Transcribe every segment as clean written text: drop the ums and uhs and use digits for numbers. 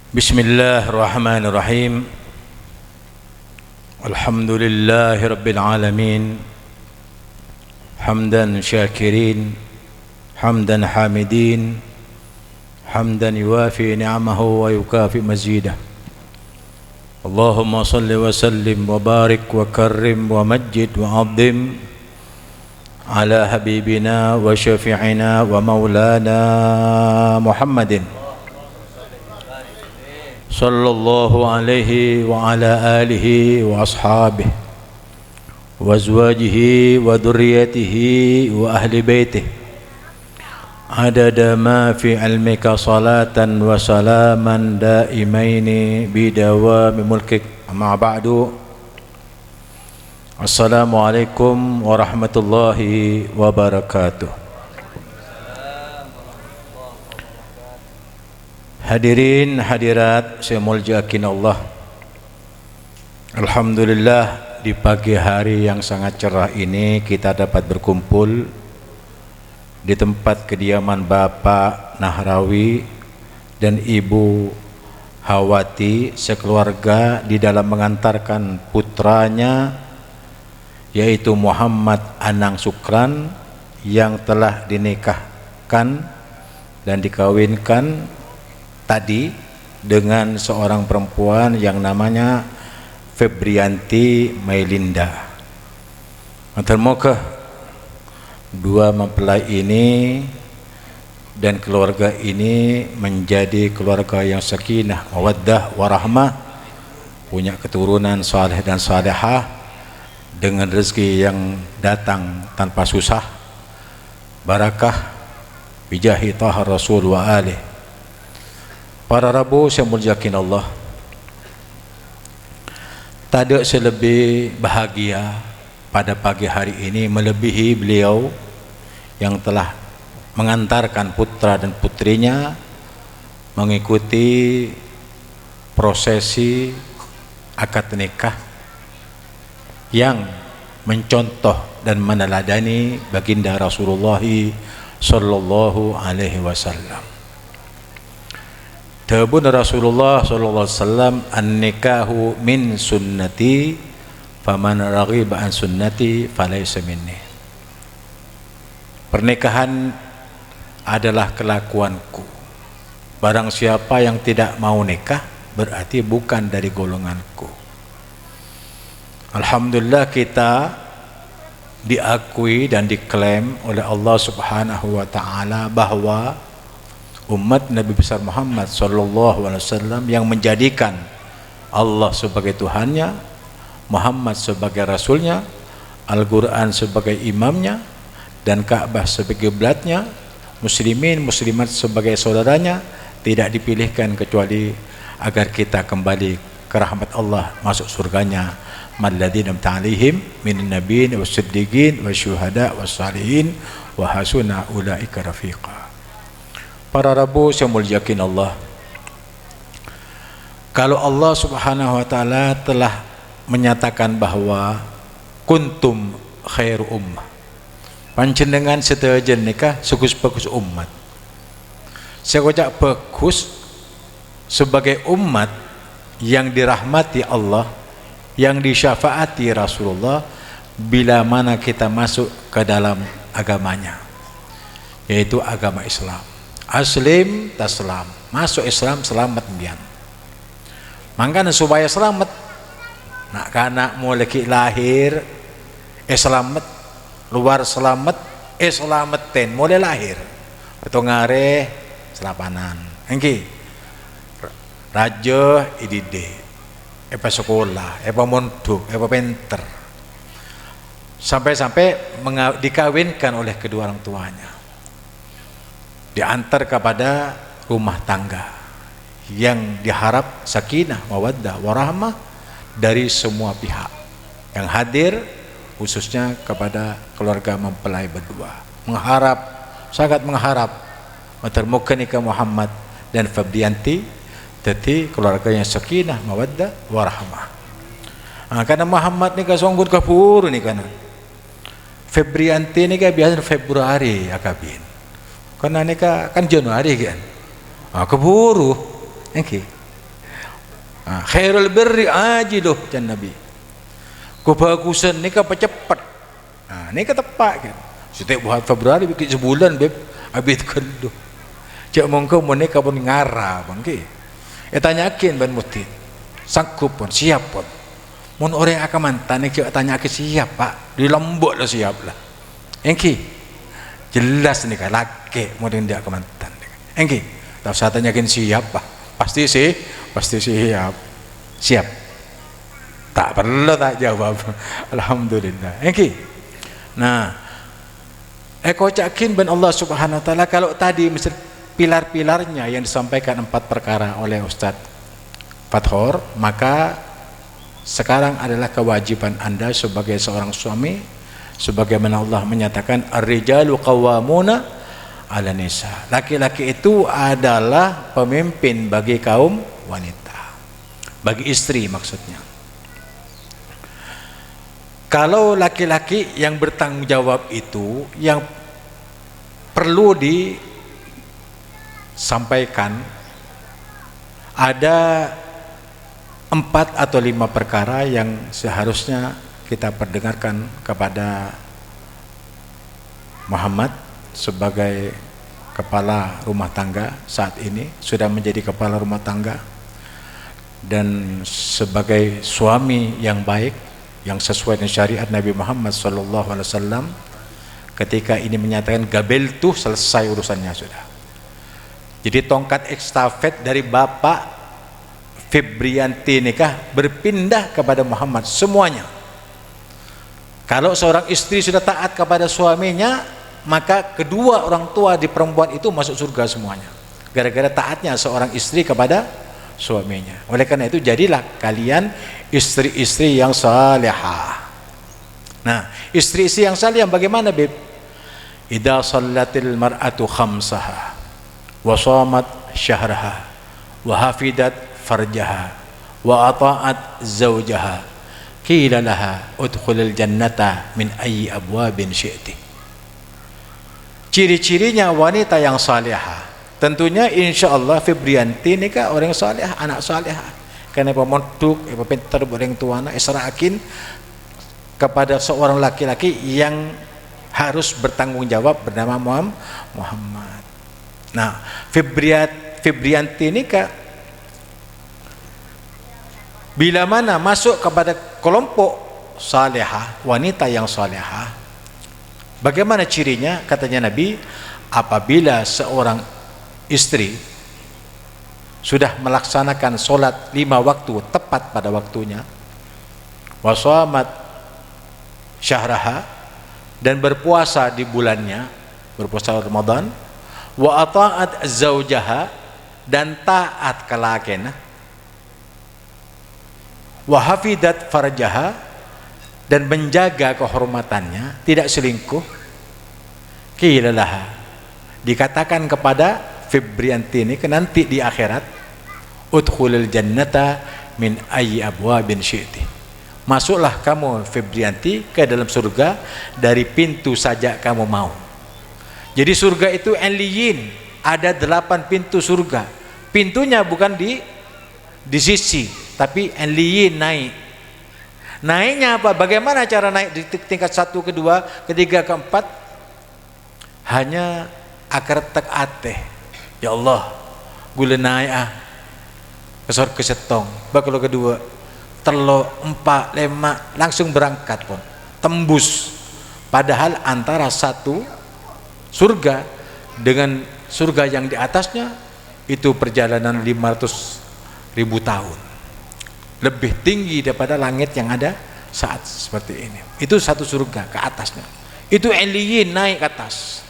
Bismillahirrahmanirrahim. Alhamdulillahi rabbil alamin. Hamdan syakirin, hamdan hamidin, hamdan yuwafi ni'amahu wa yukafi mazidah. Allahumma salli wa sallim wa barik wa karrim wa majid wa azim ala habibina wa syafi'ina wa maulana Muhammadin sallallahu alaihi wa ala alihi wa ashabihi wa azwajihi wa dhurriyyatihi wa ahli baitihi adada ma fi ilmika salatan wa salaman daimaini bidawami mulkik. Amma ba'du. Assalamualaikum warahmatullahi wabarakatuh. Hadirin hadirat saya muliakan Allah. Alhamdulillah, di pagi hari yang sangat cerah ini kita dapat berkumpul di tempat kediaman Bapak Nahrawi dan Ibu Hawati sekeluarga di dalam mengantarkan putranya yaitu Muhammad Anang Sukran yang telah dinikahkan dan dikawinkan tadi dengan seorang perempuan yang namanya Febrianti Mailinda. Moga dua mempelai ini dan keluarga ini menjadi keluarga yang sakinah, mawaddah, warahmah, punya keturunan saleh dan salehah dengan rezeki yang datang tanpa susah, barakah bijahi taha rasul wa alih. Para Rabu saya muliakan Allah, tak ada selebih bahagia pada pagi hari ini melebihi beliau yang telah mengantarkan putra dan putrinya mengikuti prosesi akad nikah yang mencontoh dan meneladani baginda Rasulullah sallallahu alaihi wasallam. Tabun Rasulullah sallallahu alaihi wasallam, an-nikahu min sunnati faman raghiba an sunnati falaysa minni. Pernikahan adalah kelakuanku. Barang siapa yang tidak mau nikah berarti bukan dari golonganku. Alhamdulillah kita diakui dan diklaim oleh Allah Subhanahu wa taala bahwa umat Nabi besar Muhammad sallallahu alaihi wasallam yang menjadikan Allah sebagai Tuhannya, Muhammad sebagai Rasulnya, Al-Quran sebagai imamnya, dan Ka'bah sebagai kiblatnya, muslimin muslimat sebagai saudaranya, tidak dipilihkan kecuali agar kita kembali ke rahmat Allah, masuk surganya. Malladzina ta'alihim minan nabiyyin was-siddiqin wasyuhada was-salihin wa hasuna ulaika rafiqa. Para Rabu saya muliakan Allah, kalau Allah Subhanahu wa taala telah menyatakan bahwa kuntum khairu ummah, panjenengan sedaya nikah segus-bagus umat. Saya ucap bagus sebagai umat yang dirahmati Allah, yang disyafaati Rasulullah bila mana kita masuk ke dalam agamanya, yaitu agama Islam. Aslim taslam, masuk Islam selamat mbian. Mangkana supaya selamat, nak kana mulai lahir selamat, luar selamat selamatin mulai lahir. Betul ngare selapanan. Engki raja idide, apa sekolah, apa mondok, apa pinter, sampai dikawinkan oleh kedua orang tuanya, diantar kepada rumah tangga yang diharap sakinah, mawaddah, warahmah dari semua pihak yang hadir, khususnya kepada keluarga mempelai berdua. Mengharap, sangat mengharap metermuka nikah Muhammad dan Febrianti jadi keluarga yang sakinah, mawaddah, warahmah. Karena Muhammad nikah songgut kapur nih karena Febrianti nikah biasa Februari akabin. Karena nikah kan Januari kan, keburu, engki. Khairul birri ajiluh jan Nabi. Kebagusan ni apa cepat. Ni tepat kan. Setiap bulan Februari bikin sebulan beb habis keluluh. Cak mongko moneka pun ngara bang ke. Tanyakin ban muti. Sanggup pun siap pun. Mun orang akan mantan ni tanya ke siap pak. Di lembut lah siap lah. Engki. Jelas ni kan laki modern dia akan mantan. Engki. Tak usah tanyakin siap pak. Pasti siap. Siap. Tak perlu tak jawab. Alhamdulillah. Engki. Nah, kau cakin ben Allah Subhanahu wa taala kalau tadi mesti pilar-pilarnya yang disampaikan 4 perkara oleh Ustaz Fathur, maka sekarang adalah kewajiban Anda sebagai seorang suami, sebagaimana Allah menyatakan ar-rijalu qawwamuna 'ala nisa. Laki-laki itu adalah pemimpin bagi kaum wanita. Bagi istri maksudnya. Kalau laki-laki yang bertanggung jawab itu yang perlu disampaikan ada 4 atau 5 perkara yang seharusnya kita perdengarkan kepada Muhammad sebagai kepala rumah tangga saat ini, sudah menjadi kepala rumah tangga, dan sebagai suami yang baik yang sesuai dengan syariat Nabi Muhammad SAW. Ketika ini menyatakan gabeltu, selesai urusannya sudah. Jadi tongkat estafet dari Bapak Febrianti nikah berpindah kepada Muhammad semuanya. Kalau seorang istri sudah taat kepada suaminya, maka kedua orang tua di perempuan itu masuk surga semuanya. Gara-gara taatnya seorang istri kepada suaminya. Oleh karena itu jadilah kalian istri-istri yang salihah. Nah, istri-istri yang salihah bagaimana, Beb? Idza shallatil mar'atu khamsaha wa shamat syahraha wa hafidat farjaha wa ata'at zawjaha qila laha udkhulil jannata min ayyi abwabin syi'ti. Ciri-cirinya wanita yang salihah, tentunya insyaallah Febrianti ini kan orang saleh, anak saleh. Karena pemoduk, pintar orang tuana, israkin kepada seorang laki-laki yang harus bertanggung jawab bernama Muhammad. Nah, Febrianti ini kan bila mana masuk kepada kelompok salehah, wanita yang salehah, bagaimana cirinya? Katanya Nabi, apabila seorang istri sudah melaksanakan solat 5 waktu tepat pada waktunya, wasamat syahraha, dan berpuasa di bulannya, berpuasa Ramadan, wa ata'at zaujaha, dan taat ke lakena, wa hafidat farjaha, dan menjaga kehormatannya, tidak selingkuh, qila laha, dikatakan kepada Febrianti ini nanti di akhirat, udkhulil jannata min ayyi abwabin syi'ti. Masuklah kamu Febrianti ke dalam surga dari pintu saja kamu mau. Jadi surga itu enliyin, ada 8 pintu surga. Pintunya bukan di sisi, tapi enliyin, naik. Naiknya apa? Bagaimana cara naik di tingkat 1, kedua, ketiga, keempat? Hanya akar tek ateh. Ya Allah, gula naik kesor kesetong. Bakal kedua, telo, 4, 5, langsung berangkat pun, tembus. Padahal antara satu surga dengan surga yang di atasnya itu perjalanan 500.000 tahun, lebih tinggi daripada langit yang ada saat seperti ini. Itu satu surga ke atasnya, itu eliyin, naik ke atas.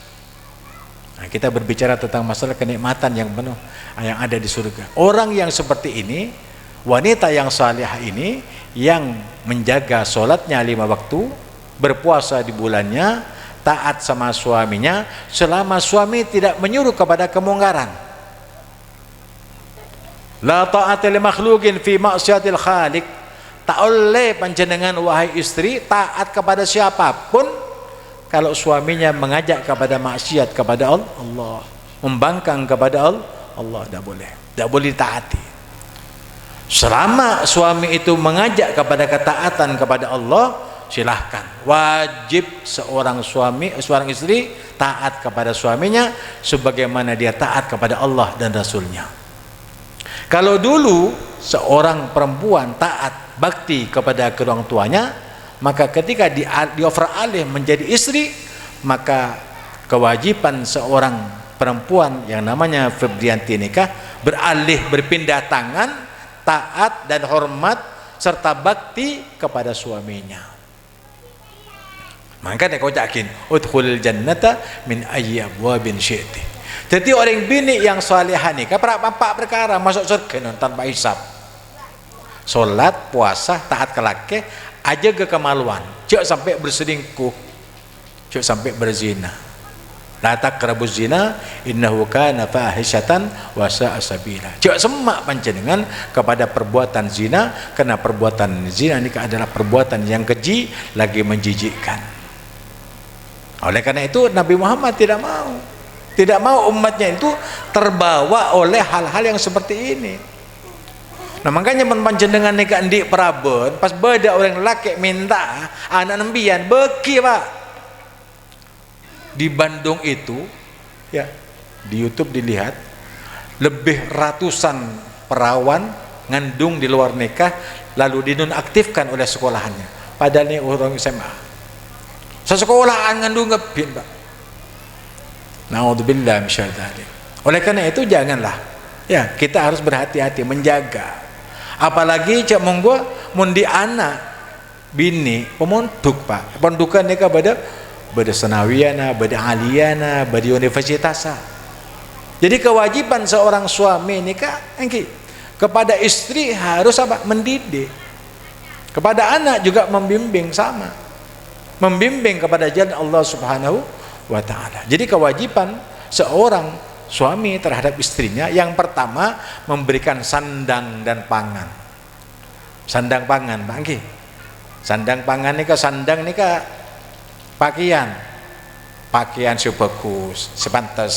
Nah, kita berbicara tentang masalah kenikmatan yang penuh yang ada di surga. Orang yang seperti ini, wanita yang salihah ini, yang menjaga sholatnya 5 waktu, berpuasa di bulannya, taat sama suaminya selama suami tidak menyuruh kepada kemungkaran. La ta'ata li makhluqin fi ma'siyatil khaliq. Tak oleh panjenengan wahai istri taat kepada siapapun kalau suaminya mengajak kepada maksiat kepada Allah, membangkang kepada Allah, tidak boleh ditaati. Selama suami itu mengajak kepada ketaatan kepada Allah, silahkan. Wajib seorang suami, seorang istri taat kepada suaminya sebagaimana dia taat kepada Allah dan Rasulnya. Kalau dulu seorang perempuan taat bakti kepada kedua orang tuanya, maka ketika di-offer alih menjadi istri, maka kewajiban seorang perempuan yang namanya Febrianti nikah beralih, berpindah tangan, taat dan hormat serta bakti kepada suaminya. Makanya kau yakin udkhulul jannata min ayyi abwabin syi'ti. Jadi orang bini yang salihah nikah empat perkara masuk surga tanpa hisab. Salat, puasa, taat ke laki, aja ke kemaluan, jangan sampai berselingkuh, jangan sampai berzina. La taqrabuz zina innahu kana fahisyatan wa sa'a sabila. Jangan semak panjenengan kepada perbuatan zina, karena perbuatan zina nikah adalah perbuatan yang keji lagi menjijikkan. Oleh karena itu Nabi Muhammad tidak mau umatnya itu terbawa oleh hal-hal yang seperti ini. Nah makanya panjenengan nikah di Prabon, pas beda orang laki minta anak nembian beki pak. Di Bandung itu ya, di YouTube dilihat lebih ratusan perawan ngandung di luar nikah lalu dinonaktifkan oleh sekolahannya, padahal ini orang SMA. Sesekolahan ngandung ngebin pak. Naudzubillah misyaitanir. Oleh karena itu janganlah ya, kita harus berhati-hati menjaga. Apalagi cak monggo mundi anak bini pemonduk pak, pondukan nikah pada senawiyana, pada aliyana, pada universitas. Jadi kewajiban seorang suami nikah kepada istri harus apa? Mendidik. Kepada anak juga membimbing sama. Membimbing kepada jalan Allah Subhanahu wa taala. Jadi kewajiban seorang suami terhadap istrinya yang pertama memberikan sandang dan pangan. Sandang pangan, Pak nggih. Sandang pangan nika, sandang nika pakaian sebagus, sepantas.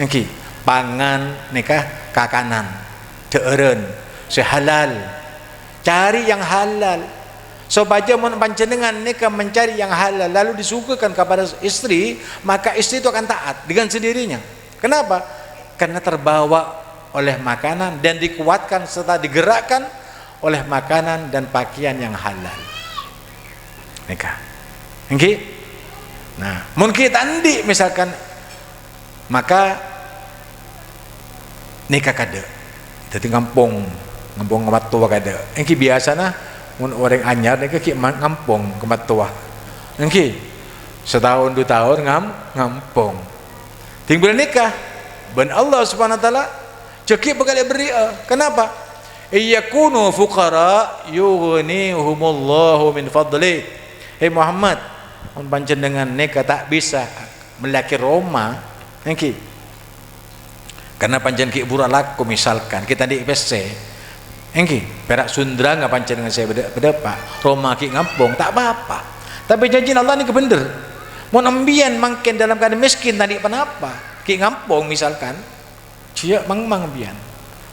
Nggih. Pangan nika kakanan, deureun, sehalal. Cari yang halal. Supaya panjenengan nikah mencari yang halal lalu disuguhkan kepada istri, maka istri itu akan taat dengan sendirinya. Kenapa? Karena terbawa oleh makanan dan dikuatkan serta digerakkan oleh makanan dan pakaian yang halal. Nikah. Nggih. Nah, mungkin tandi misalkan maka nikah kada. Dadi ngampung kemat tua kada. Nggih biasana mun orang anyar nikah ki ngampung kemat tua. Nggih. Setahun 2 tahun ngampung. Tinggal nikah. Ben Allah Subhanahu wa taala cekik bekal beri. Kenapa? Iyakunu fuqara yughnihumullahu min fadli. Hei Muhammad, mun panjenengan nikah tak bisa melaki Roma, nggih. Karena panjenengan ki burak laku misalkan kita di PC. Nggih, perak Sundra nggak panjenengan saya beda Pak. Roma ki ngampung tak apa-apa. Tapi janji Allah ni kebener. Mun ambian mangken dalam keadaan miskin tadi penapa? Ki ngampung misalkan. Cia mang bian.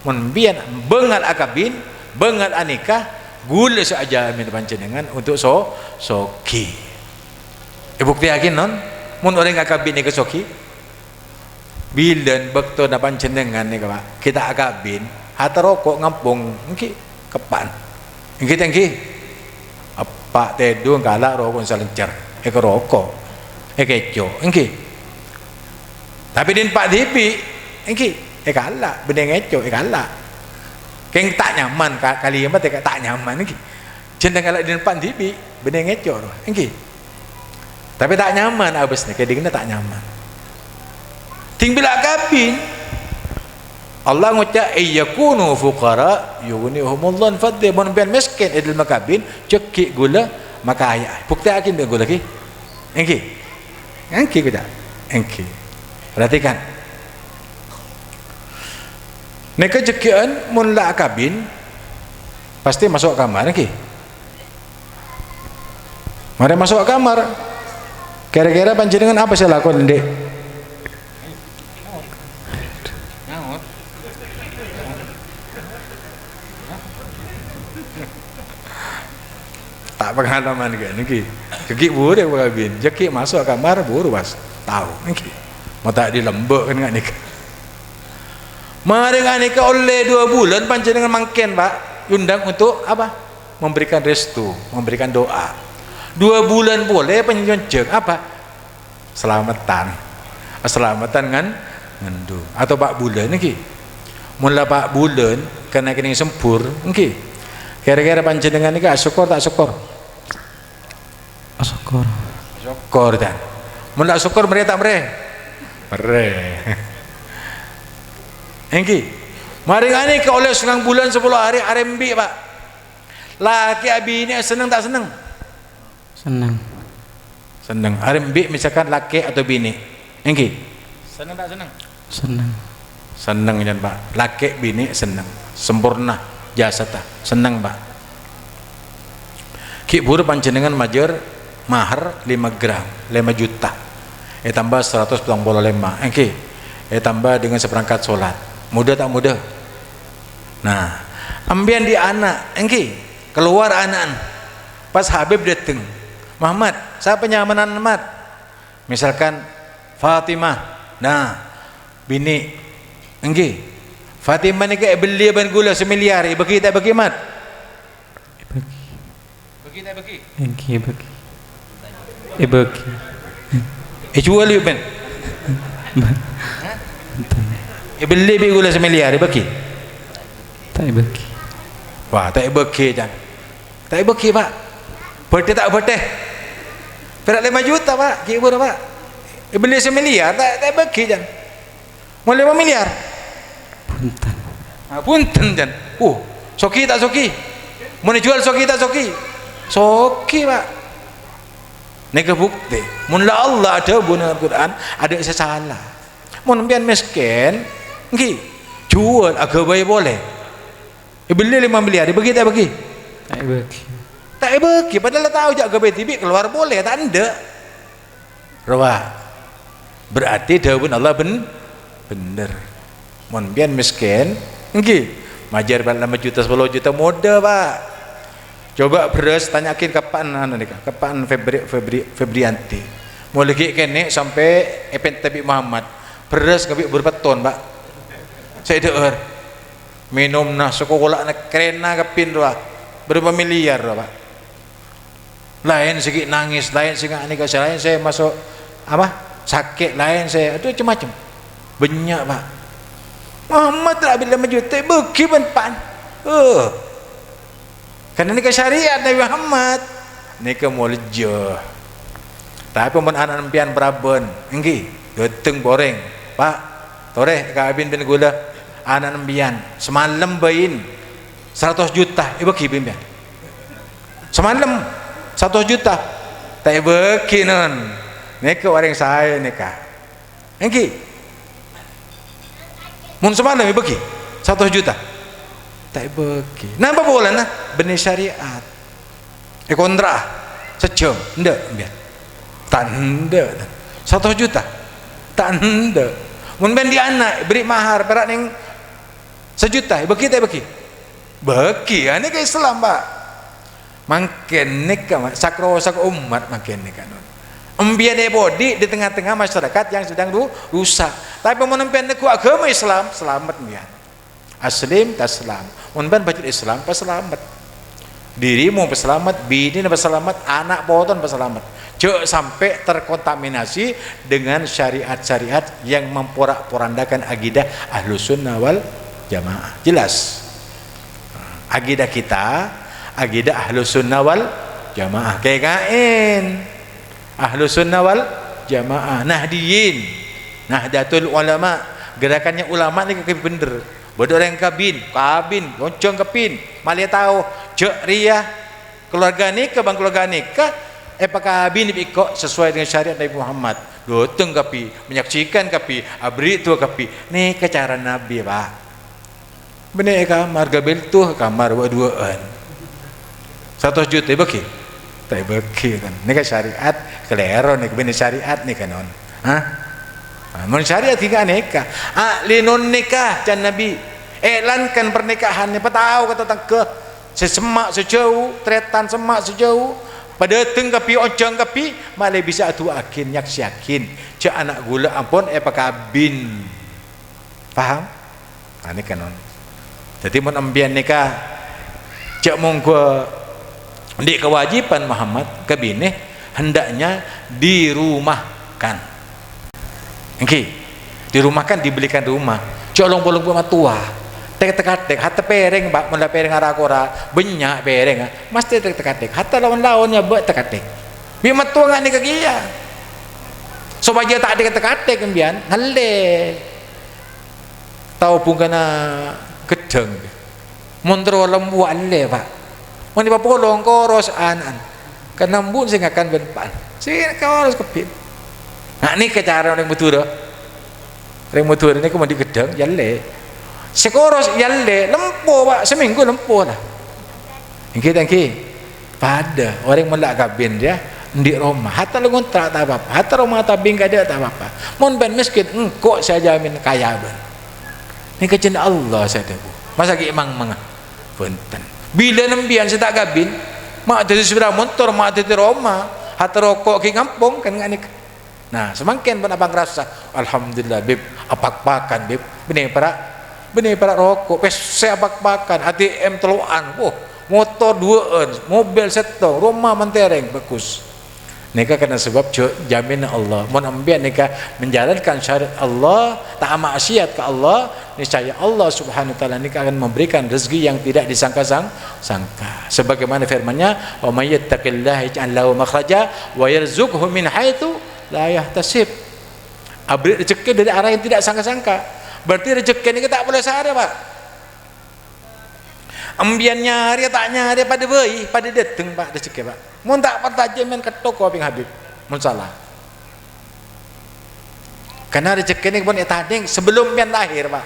Mun bian bengal akabin, bengal anikah, gula saja min panjenengan untuk soki. Bukti yakin non? Mun orang akabin ni ke soki. Bilen bekto na panjenengan ni Pak. Kita akabin hata rokok ngampung engki kepan engki apa tedu galak rokok salencer ke rokok keco engki tapi din Pak Dipi engki galak benda ngeco galak keng tak nyaman kali mah tak nyaman engki jeneng galak din Pak Dipi benda ngeco engki tapi tak nyaman abisnya kedingna tak nyaman ting bila kabin Allah ngucap ayyakunu fuqara yughnihumullahu min fadli. Mun pian miskin idil makabin cekik gula maka ayah. Bukti akin dia gula ki. Engki kita. Engki. Perhatikan. Neka cekian mun la kabin pasti masuk kamar engki. Mari masuk kamar. Kira-kira panjenengan apa saya lakukan Dek? Tak pengalaman kan niki. Keki buru dia kawin. Jeki masuk kamar buru pas tahu niki. Mau tak dilembek kan nikah. Mari nikah oleh 2 bulan panjenengan mangken Pak. Undang untuk apa? Memberikan restu, memberikan doa. 2 bulan boleh panjenengan jeng apa? Selamatan. Selamatan ngendu. Atau 4 bulan niki. Mula 4 bulan kena kini sempur niki. Kira-kira panjenengan niki syukur tak syukur? Syukur. Syukur dan. Mula syukur mereka tak mere? Mere. Engki. Mari ngani ke oleh 9 bulan 10 hari RMB Pak. Laki abi ini senang tak senang? Senang. Senang. RMB misalkan laki atau bini. Engki. Senang tak senang? Senang. Senang kan Pak. Laki bini senang. Sempurna jasa tak. Senang Pak. Ki buru panjenengan majer mahar 5 gram 5 juta tambah 145 engke tambah dengan seperangkat solat mudah tak mudah. Nah ambian di anak engke keluar anak pas Habib dateng Muhammad siapa nyamanan Muhammad misalkan Fatimah nah bini engke Fatimah ni kayak beli ban gula 1 miliar bagi tak bagi mat bagi tak bagi Engki bagi. Bagi. Jual you ben. Beli bi gula 1 miliar bagi. Tak bagi. Wah, tak bagi jan. Tak bagi Pak. Berteh tak berteh. Perak 5 juta Pak, ki buru Pak. Beli 1 miliar tak bagi jan. Mau 5 miliar. Punten. Punten jan. Soki tak soki. Mau jual soki tak soki. Soki Pak. Nega bukti mun la Allah ada dalam Quran ada isa salah mun pian miskin nggih jual agak baik boleh beli 5 miliar bagi tak bagi tak bagi padahal tahu jak gawe tibi keluar boleh tak anda rawa berarti dawuh Allah bener mun pian miskin nggih majar 5 juta 10 juta modal Pak. Coba beres tanyakin kapan nikah kapan Febrianti mau lagi kene sampai Epen Tabi Muhammad beres kabik berapa ton Pak saya dengar minum nah sekolah nak kerena kepin doa berapa miliar doa Pak lain segi nangis lain segi nikah lain saya masuk apa sakit lain saya itu macam-macam banyak Pak Muhammad tak bila juta bagi pan karena ini ke syariat Nabi Muhammad ini ke muljo tapi mun anak empian Braben enggi geteng boreng Pak toreh kabin bin gula anak empian semalam bayin 100 juta bagi bimbian semalam 100 juta tak bagi non ini ke orang saya nikah enggi mun semalam bagi 100 juta tak bagi napa boleh nah benih syariat kontra sejam ndak biar tanda 100 juta tanda mun ben di anak beri mahar perak ning 1 juta bagi tak bagi ini ke Islam Pak makin nikah sakrosak umat makin nikah embian body di tengah-tengah masyarakat yang sedang rusak tapi mun empian ku agama Islam selamat biar aslim taslam unban baca Islam peselamat dirimu peselamat bini peselamat anak poton peselamat jangan sampai terkontaminasi dengan syariat-syariat yang memporak-porandakan akidah Ahlus Sunnah wal Jamaah jelas akidah kita akidah Ahlus Sunnah wal Jamaah kain Ahlus Sunnah wal Jamaah Nahdiyin Nahdlatul Ulama gerakannya ulama ni bener bodoh orang kabin goncong kepin malia tahu cek ria keluarga nikah bang keluarga nikah kabin ikut sesuai dengan syariat Nabi Muhammad gotong kapi menyaksikan kapi abri tu kapi ni cara Nabi Pak bener kamar gabil tu kamar duaan 100 juta bagi tak bagi kan ni syariat kelero ni bener syariat ni kanon mun syariat tiga nikah linun nikah dan Nabi elankan pernikahan ni tahu kata tangke sesemak sejauh tretan semak sejauh pada teng kapi ojang kapi malah bisa atu akin nyak yakin cak anak gula ampun apa kabin paham ini kanon jadi mun ambian nikah cak monggo di kewajiban Muhammad kabine hendaknya dirumahkan dirumahkan dibelikan rumah colong bolong rumah tua tek hatta pereng bak mula pereng arakora banyak pereng mesti tek hatta lawan-lawannya buat tek bi matua ngani kagia so baja tak ada tek kemudian halle tahu pun kena gedeng montro lembu alle pak mun di papolong koros anan kena mbun sing akan benpan sing koros kepit nah ini cara orang betul ini ku mau digedeng yalle sekoros yalle lempo pak seminggu lempo lah engki pada orang melak kabin dia di rumah hatta lu ngontrak tak apa hatta rumah tabing kada tak apa mun ben miskin engkau saya jamin kaya ben ni kecen Allah saya tahu masa ki emang punten bila nembian saya tak kabin mak dari sepeda motor mak dari rumah hatta rokok ki kampung kan ngani nah semakin pun abang rasa alhamdulillah bib apak-pakan bib benih para rokok pes saya bak-bakan ATM teluan motor 2 mobil setong rumah mentereng bagus nikah karena sebab jamin Allah mun ambian nikah menjalankan syariat Allah tak maksiat ke Allah niscaya Allah subhanahu wa ta'ala nikah akan memberikan rezeki yang tidak disangka-sangka sebagaimana firman-Nya wa may yattaqillaha yaj'al lahu makhraja wa yarzuqhu min haitsu la yahtasib abri rezeki dari arah yang tidak sangka-sangka berarti rezeki ini tak boleh sehari pak ambian nyari tak nyari pada bayi pada dateng pak rezeki pak mun tak pertajaman ke toko ping habib mun salah karena rezeki ini pun etading sebelum pian lahir pak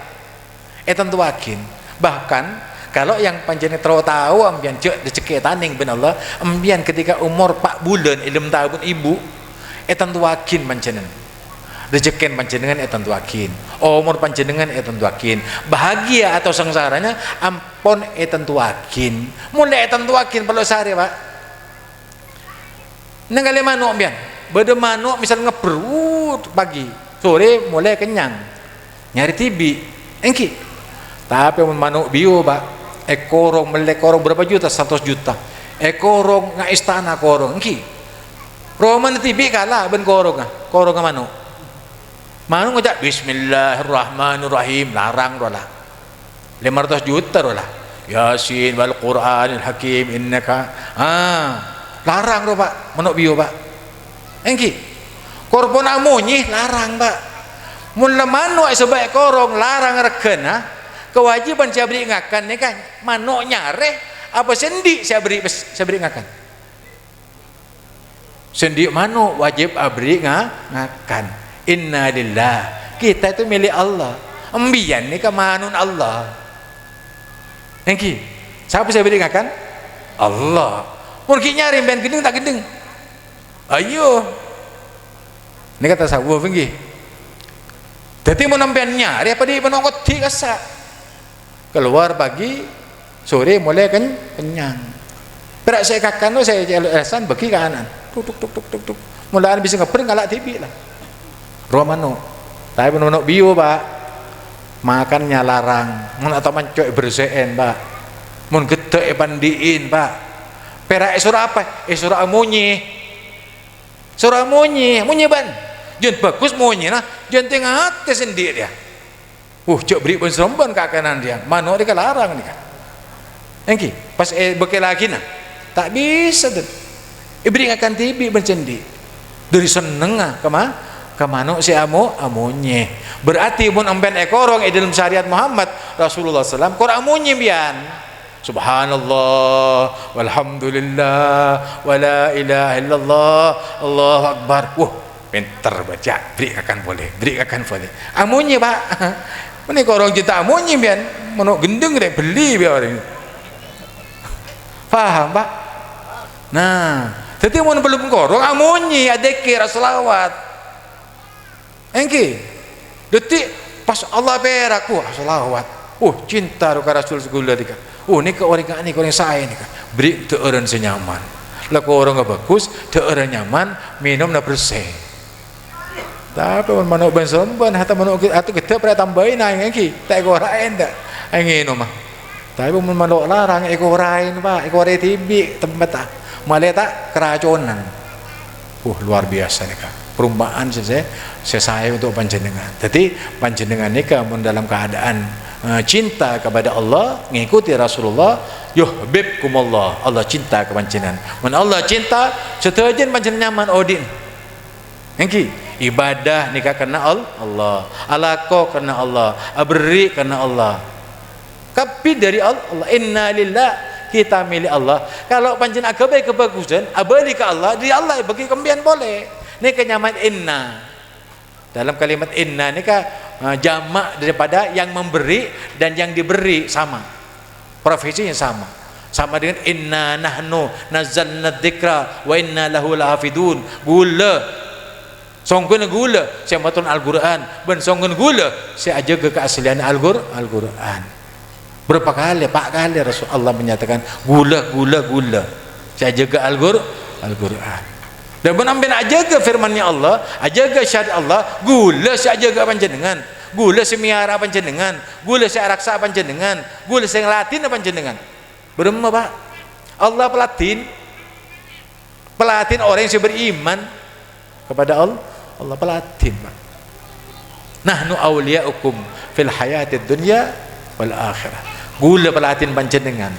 tentu wakin bahkan kalau yang panjangnya tahu ambian cek rezeki etading ben Allah ambian ketika umur 4 bulan 6 tahun ibu tentu wakin panjenengan rezeki panjenengan tentu wakin umur panjenengan tentu wakin bahagia atau sengsaranya ampun tentu wakin mulai tentu wakin perlu sehari pak nenggali manuk bian beda manuk misal ngebrut pagi sore mulai kenyang nyari tibi engki tapi manuk bio pak ekorong melek korong berapa juta 100 juta ekorong nggak istana korong engki roman tibi kalah ben korong manuk manuk ngucap bismillahirrahmanirrahim larang rolah 500 juta rolah yasin wal qur'anil hakim innaka larang roh pak manuk bio pak engki korpon amunyi larang pak mula manuk sebaik korong larang reken kewajiban saya beri ngakan ni kan manuk nyare apa sendi saya beri ngakan sendi manuk wajib beri ngakan inna lillah kita itu milik Allah ambian ni kemanun Allah engki siapa saya beri ngakan Allah mungkin nyari ben gendeng tak gendeng ayo ini kata sahabat engki jadi mau nampian nyari apa di penongkot di kasak keluar pagi sore mulai kenyang berak saya kakan tu saya jelasan bagi kanan tuk mulaan bisa ngepering ngalak tibi lah roh manuk tapi manuk bio pak makannya larang mun atau mancok bersein pak mun gede pandiin pak perak surah apa surah munyi ban jen bagus munyi nah jen tengah hati sendiri dia cok beri pun seremban ke kanan dia manuk dia larang nih kan engki pas bekal lagi nah tak bisa tuh beri akan tibi bercendi dari seneng ke manuk si amunye berarti mun amben ekorong dalam syariat Muhammad Rasulullah SAW kor amunye bian subhanallah walhamdulillah wala ilaha illallah Allahu akbar pinter baca beri akan boleh amunye pak ini korong kita amunye bian manuk gendeng deh beli biar ini paham pak nah jadi mun belum korong amunye ada kira selawat engki detik pas Allah berak salawat cinta ka Rasul segala dika oh ni ke orang ni orang saya ni beri te orang senyaman lah ko orang nggak bagus te orang nyaman minum na bersih tapi manuk ben somban hatta manuk atau kita pada tambahin aing ki tak ko rain dak aing mah tapi manuk larang eko rain pak eko rai tibi tempat tak malah tak keracunan luar biasa nih kak perumpamaan saya untuk panjenengan jadi panjenengan ini kamu dalam keadaan cinta kepada Allah mengikuti Rasulullah yuhibbukumullah Allah cinta ke panjenengan mun Allah cinta setujen panjenengan nyaman odin engki ibadah nikah karena Allah alaqo karena Allah abri karena Allah tapi dari Allah inna lillah kita milik Allah kalau panjenengan agabai kebagusan abadi ke Allah di Allah bagi kembian boleh ini kenyaman inna dalam kalimat inna ini jamak daripada yang memberi dan yang diberi sama profesinya sama dengan inna nahnu nazzalna dzikra wa inna lahu lahafidun gula songkeun gula saya matun Al-Qur'an ben songkeun gula saya ajaga keaslian Al-Qur'an berapa kali Pak kali Rasulullah menyatakan gula saya jaga Al-Qur'an dan menambil ajaga firman-Nya Allah ajaga syariat Allah gula saya jaga panjenengan gula saya miara panjenengan gula saya raksa panjenengan gula saya ngelatin panjenengan berema Pak Allah pelatin orang yang beriman kepada Allah pelatin Pak nahnu awliya'ukum fil hayatid dunya wal akhirah gula pelatin panjenengan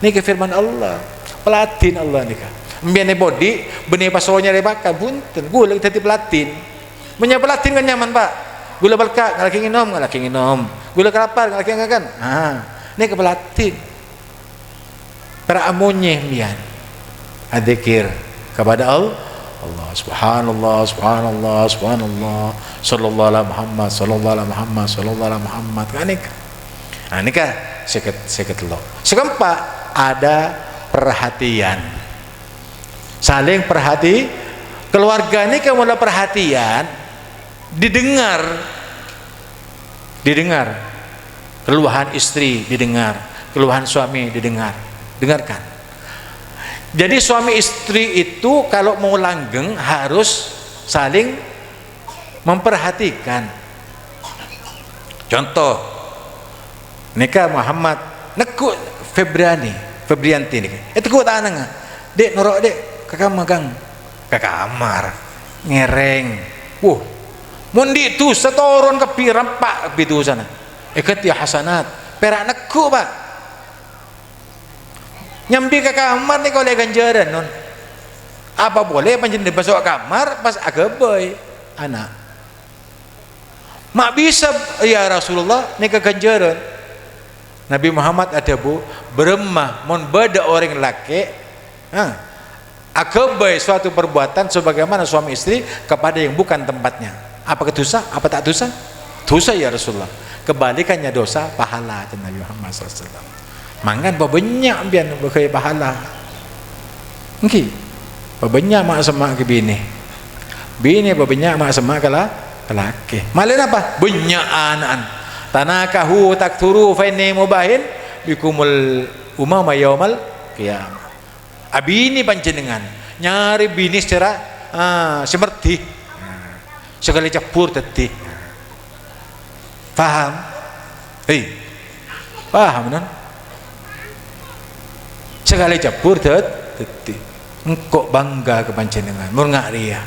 ini ke firman Allah pelatin Allah nih Kak mbiane body benih pasonya rebakan punten gula kita pelatin punya pelatin kan nyaman Pak gula balka ngalaki nginom gula kelapar ngalaki ngakan ini ke pelatin para amunye mbian adzikir kepada Allah subhanallah sallallahu alaihi Muhammad kan ini kah seket lo sekeempat ada perhatian saling perhati keluarga ini kamu ada perhatian didengar keluhan istri didengar keluhan suami dengarkan jadi suami istri itu kalau mau langgeng harus saling memperhatikan contoh nikah Muhammad nekuk Febrianti nih itu kok tanang dek norok dek ke kamar ngereng mundi tu setoron ke piram Pak bitu sana ikat ya hasanat perak neku Pak nyambi ke kamar nih kalau ganjaran non apa boleh panjenengan masuk kamar pas agabai anak mak bisa ya Rasulullah nih ke ganjaran Nabi Muhammad ada beremah mon beda orang laki agabai suatu perbuatan sebagaimana suami istri kepada yang bukan tempatnya apa dosa apa tak dosa ya Rasulullah kebalikannya dosa pahala dan Nabi Muhammad SAW mangan banyak biar berkaya pahala engki banyak mak semak ke bini banyak mak semak ke laki malin apa banyak anak tanakahu takturu fa inni mubahin bikumul umama yaumal qiyamah abini panjenengan nyari bini secara semerti sekali capur tadi paham paham non sekali capur tadi engkau bangga ke panjenengan murngak ria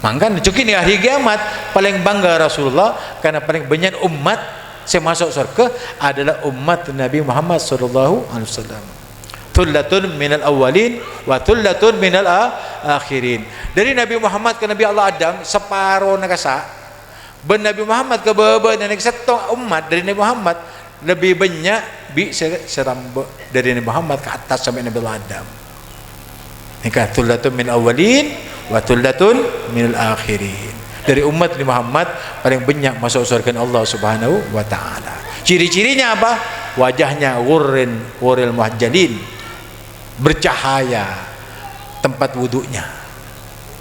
mangkan cuki di hari kiamat paling bangga Rasulullah karena paling banyak umat yang masuk surga adalah umat Nabi Muhammad sallallahu alaihi wasallam tullatun minal awwalin wa tullatun minal akhirin dari Nabi Muhammad ke Nabi Allah Adam separuh nakasa ben Nabi Muhammad ke bebe dan setong umat dari Nabi Muhammad lebih banyak serambo dari Nabi Muhammad ke atas sampai Nabi Allah Adam nikah tullatun minal awwalin wa tullatun minal akhirin dari umat Nabi Muhammad paling banyak masuk surga Allah Subhanahu wa taala ciri-cirinya apa wajahnya ghurril muhajjalin bercahaya tempat wudhunya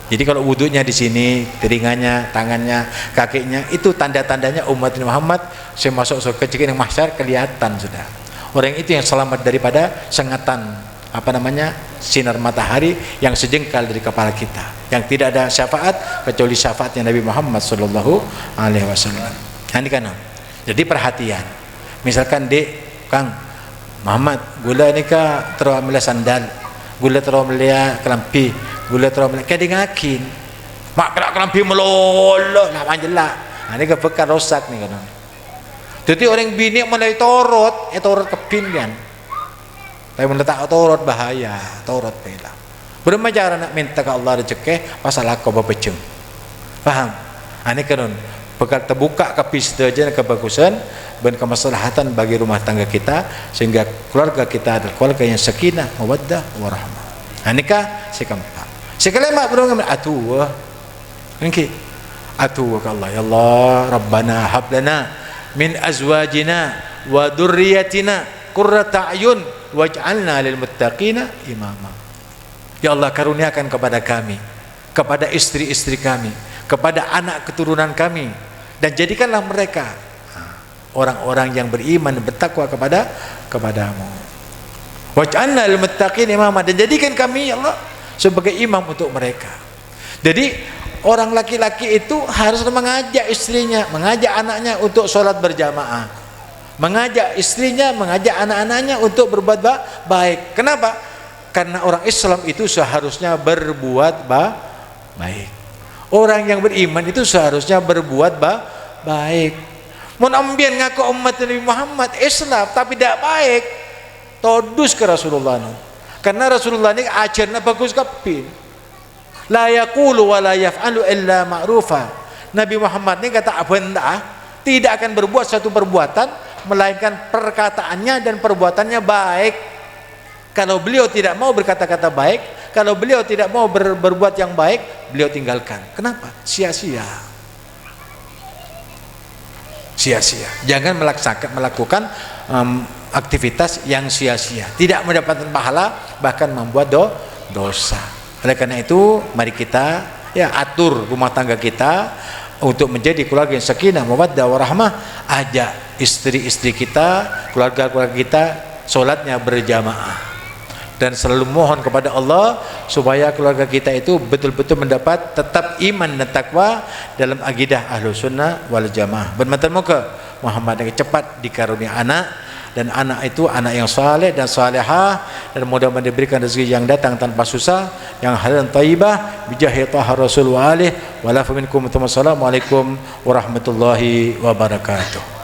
jadi kalau wudhunya di sini telinganya tangannya kakinya itu tanda-tandanya umat Muhammad saya masuk surga jika yang mahsyar kelihatan sudah Orang itu yang selamat daripada sengatan sinar matahari yang sejengkal dari kepala kita, yang tidak ada syafaat kecuali syafaatnya Nabi Muhammad sallallahu alaihi wasallam. Ini kan. Jadi perhatian. Misalkan Kang Muhammad, gula ni ka terus ambil sandal, gula terus ambil kelampi, gula terus ambil kadingakin. Mak kelampi melolo lah manjelak. Ini ke bekal rosak ni kan. Jadi orang bini mulai torot kepin kan. Tapi meletak torot bahaya, torot bela. Berapa cara nak minta ke Allah rezeki pasal aku bepeceng. Faham? Ini kan bekal terbuka kapis saja kebagusan dan kemaslahatan bagi rumah tangga kita sehingga keluarga kita adalah keluarga yang sakinah, mawaddah, warahmah. Ini kah si keempat. Sekelima berapa atuh. Mungkin atuh ke Allah. Ya Allah, Rabbana hablana min azwajina wa dzurriyyatina qurrata a'yun waj'alna lil muttaqina imama. Ya Allah, karuniakan kepada kami, kepada istri-istri kami, kepada anak keturunan kami, dan jadikanlah mereka orang-orang yang beriman dan bertakwa kepadamu. Waj'alna lil muttaqina imama, dan jadikan kami ya Allah sebagai imam untuk mereka. Jadi orang laki-laki itu harus mengajak istrinya, mengajak anaknya untuk sholat berjamaah, mengajak istrinya, mengajak anak-anaknya untuk berbuat baik. Kenapa? Karena orang Islam itu seharusnya berbuat baik. Orang yang beriman itu seharusnya berbuat baik. Mun ambian ngaku umat Nabi Muhammad Islam tapi tidak baik, todus ke Rasulullah. Karena Rasulullah ini ajarnya bagus kapin. La yaqulu wa la yaf'alu illa ma'rufa. Nabi Muhammad ini kata benda tidak akan berbuat satu perbuatan melainkan perkataannya dan perbuatannya baik. Kalau beliau tidak mau berkata-kata baik, kalau beliau tidak mau berbuat yang baik, beliau tinggalkan. Kenapa? Sia-sia. Sia-sia. Jangan melakukan aktivitas yang sia-sia, tidak mendapatkan pahala, bahkan membuat dosa. Oleh karena itu, mari kita atur rumah tangga kita untuk menjadi keluarga yang sakinah, mawaddah, warahmah. Ajak istri-istri kita, keluarga-keluarga kita sholatnya berjamaah, dan selalu mohon kepada Allah supaya keluarga kita itu betul-betul mendapat tetap iman dan takwa dalam akidah Ahlus Sunnah wal Jamaah. Bermoga Muhammad yang cepat dikarunia anak, dan anak itu anak yang saleh dan salihah, dan mudah-mudahan diberikan rezeki yang datang tanpa susah, yang halal dan thayyibah, bijahi Thahar Rasul wa alih wa la faminkum. Wassalamualaikum warahmatullahi wabarakatuh.